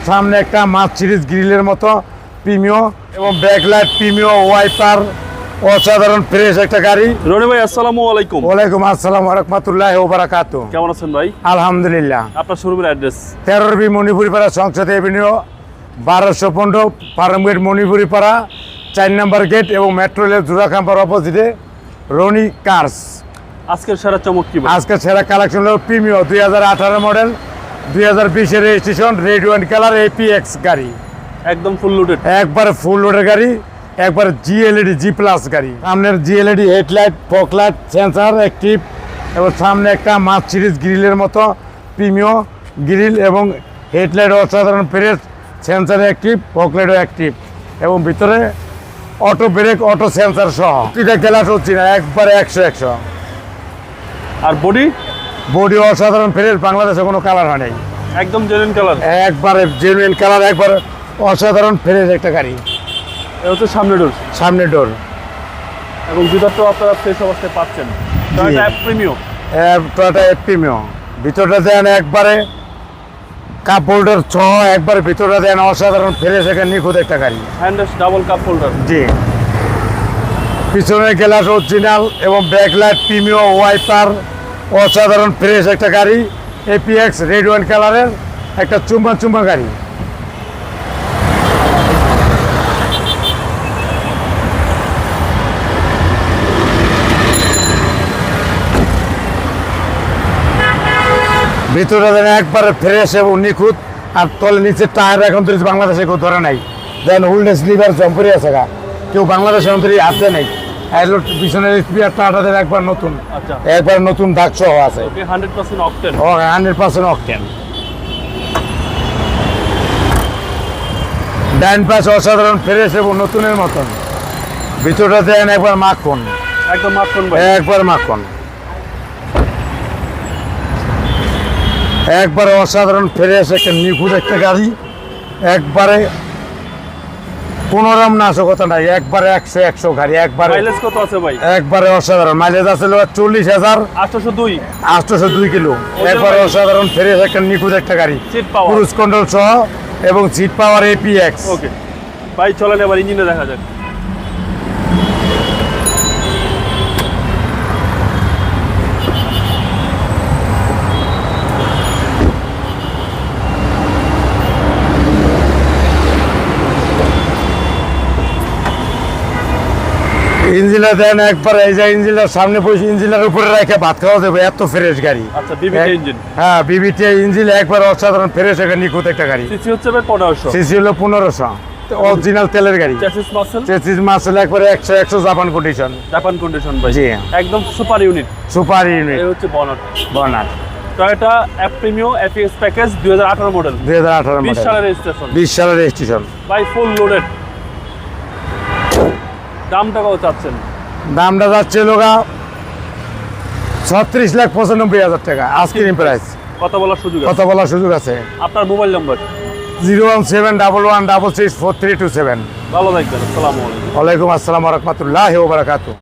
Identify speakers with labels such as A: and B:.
A: সামনে একটা মার্সিডিজ গ্রিলের মতো প্রিমিও এবং ব্যাকলাইট প্রিমিও ওয়াইপার অসাধারণ ফ্রেশ একটা গাড়ি।
B: রনি ভাই আসসালামু আলাইকুম।
A: ওয়ালাইকুম আসসালাম ওয়া রাহমাতুল্লাহি ওয়া বারাকাতুহু।
B: কেমন আছেন ভাই?
A: আলহামদুলিল্লাহ।
B: আপনার শোরুমের অ্যাড্রেস
A: 13 মণিপুরি পাড়া সংসদ এভিনিউ 1215 ফার্মগেট মণিপুরি পাড়া 4 নম্বর গেট এবং মেট্রো রেল জোড়াখাম্পার অপোজিটে রনি কার্স।
B: আজকের সেরা চমক কি ভাই?
A: আজকে সেরা কালেকশন হলো প্রিমিও 2018 মডেল 2020 এর রেজিস্ট্রেশন রেড ওয়াইন কালার এপিএক্স গাড়ি,
B: একদম ফুল লোডেড,
A: একবারে ফুল লোডের গাড়ি, একবারে জিএলইডি জি প্লাস গাড়ি। সামনের জিএলইডি হেডলাইট ফকলাইট সেন্সার অ্যাক্টিভ এবং সামনে একটা মার্সিডিজ গ্রিলের মতো প্রিমিও গ্রিল এবং হেডলাইট অসাধারণ ফ্রেশ সেন্সার অ্যাক্টিভ ফকলাইটও অ্যাক্টিভ এবং ভিতরে অটো ব্রেক অটো সেন্সার সহ এটা গ্লাস হচ্ছে না, একবারে 100
B: আর বডি
A: বডি অসাধারণ ফ্রেশ, বাংলাদেশে কোনো কালার হয় নাই,
B: একদম জেনুইন কালার,
A: একবারে জেনুইন কালার, একবারে অসাধারণ ফ্রেশ একটা গাড়ি।
B: এটা হচ্ছে সামনে ডোর এবং ভিতরটাও আপনারা ফ্রেশ অবস্থায় পাচ্ছেন। টয়োটা প্রিমিও,
A: টয়োটা প্রিমিও ভিতরটা দেন একবারে কাপ হোল্ডার সহ, একবারে ভিতরটা দেন অসাধারণ ফ্রেশ একটা নিখুঁত একটা গাড়ি।
B: হ্যান্ডেস ডাবল কাপ হোল্ডার,
A: জি। পিছনের গ্লাস অরিজিনাল এবং ব্যাকলাইট প্রিমিও ওয়াইপার অসাধারণ ফ্রেশ একটা গাড়ি। এপিএক্স রেড ওয়াইন কালারের একটা চুম্বা গাড়ি। ভিতরে দেন একবারে ফ্রেশ এবং নিখুঁত, আর তলে নিচে টায়ার এখন তো বাংলাদেশে কেউ ধরে নাই, দেন হুলডেস লিভার জম্পরি আছে গা, কেউ বাংলাদেশের অন্তরে আসে নাই। পিছনের স্পিয়ার টাটাদের একবার নতুন,
B: আচ্ছা
A: একবার নতুন দাগ সহ আছে।
B: 100% অকটেন,
A: 100% অকটেন। ডাইন পাশ অসাধারণ ফ্রেশ এবং নতুনের মতন। ভিতরটা দেন একবার মাখন,
B: একদম মাখন ভাই,
A: একবার মাখন, একবারে অসাধারণ ফ্রেশ একটা নিখুঁত একটা গাড়ি, একবারে কোনো রকম নাশকতা নাই, একবারে 100 গাড়ি, একবারে
B: মাইলেজ কত আছে ভাই?
A: একবারে অসাধারণ মাইলেজ আছে 40,802 কিলো, একবারে অসাধারণ ফ্রেশ একটা নিখুঁত একটা গাড়ি,
B: সিট পাওয়ার,
A: ক্রুজ কন্ট্রোল সহ এবং সিট পাওয়ার এপিএক্স।
B: ওকে ভাই চলেন এবার ইঞ্জিনে দেখা যাক।
A: ইঞ্জিনটা দেন একবার, এই যে ইঞ্জিনটার সামনে বসে ইঞ্জিনের উপরে রেখে ভাত খাওয়া যাবে, এত ফ্রেশ গাড়ি।
B: আচ্ছা বিবিটি ইঞ্জিন,
A: হ্যাঁ বিবিটি ইঞ্জিন একবার অসাধারণ ফ্রেশ একটা নিখুঁত একটা গাড়ি।
B: সিসি হচ্ছে ভাই 1500,
A: সিসি হলো 1500, অরিজিনাল তেলের গাড়ি। চেসিস মাসেল একবারে 100 জাপান কন্ডিশন
B: ভাই,
A: জি
B: একদম সুপার ইউনিট
A: এই
B: হচ্ছে বনাট
A: Toyota
B: Premio APX package 2018 model,
A: 2018
B: 20
A: model,
B: সালের
A: 20 সালের রেজিস্ট্রেশন
B: ভাই, ফুল লোডেড। দামটা কত চাচ্ছেন?
A: দামটা যাচ্ছে লোকা 36,95,000 টাকা আস্কিং প্রাইস।
B: কথা বলার সুযোগ আছে। আপনার মোবাইল নাম্বার
A: 01711664327।
B: ভালো থাকবেন। আসসালামু আলাইকুম।
A: ওয়ালাইকুম আসসালাম ওয়া রাহমাতুল্লাহি ওয়া বারাকাতুহু।